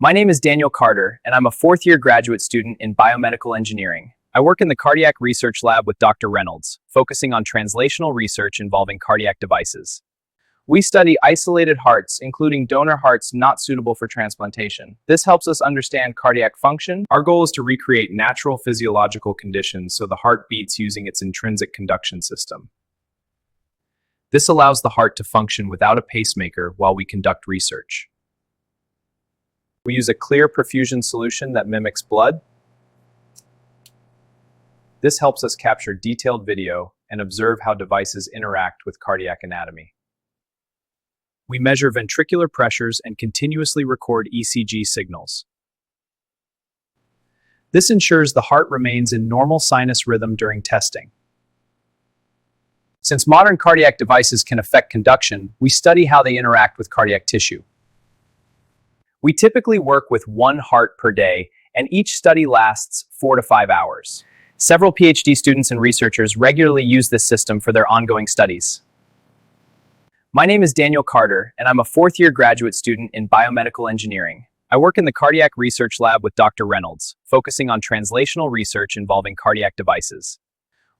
My name is Daniel Carter, and I'm a fourth-year graduate student in biomedical engineering. I work in the cardiac research lab with Dr. Reynolds, focusing on translational research involving cardiac devices. We study isolated hearts, including donor hearts not suitable for transplantation. This helps us understand cardiac function. Our goal is to recreate natural physiological conditions so the heart beats using its intrinsic conduction system. This allows the heart to function without a pacemaker while we conduct research. We use a clear perfusion solution that mimics blood. This helps us capture detailed video and observe how devices interact with cardiac anatomy. We measure ventricular pressures and continuously record ECG signals. This ensures the heart remains in normal sinus rhythm during testing. Since modern cardiac devices can affect conduction, we study how they interact with cardiac tissue. We typically work with one heart per day, and each study lasts 4 to 5 hours. Several PhD students and researchers regularly use this system for their ongoing studies. My name is Daniel Carter, and I'm a fourth-year graduate student in biomedical engineering. I work in the cardiac research lab with Dr. Reynolds, focusing on translational research involving cardiac devices.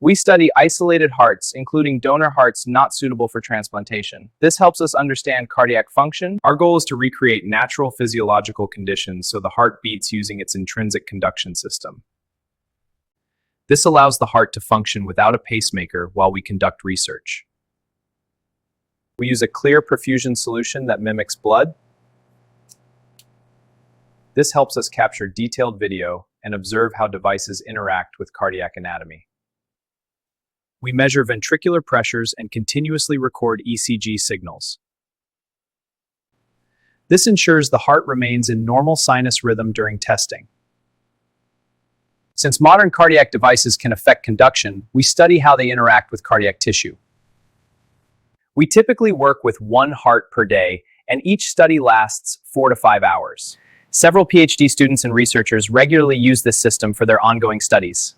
We study isolated hearts, including donor hearts not suitable for transplantation. This helps us understand cardiac function. Our goal is to recreate natural physiological conditions so the heart beats using its intrinsic conduction system. This allows the heart to function without a pacemaker while we conduct research. We use a clear perfusion solution that mimics blood. This helps us capture detailed video and observe how devices interact with cardiac anatomy. We measure ventricular pressures and continuously record ECG signals. This ensures the heart remains in normal sinus rhythm during testing. Since modern cardiac devices can affect conduction, we study how they interact with cardiac tissue. We typically work with one heart per day, and each study lasts 4 to 5 hours. Several PhD students and researchers regularly use this system for their ongoing studies.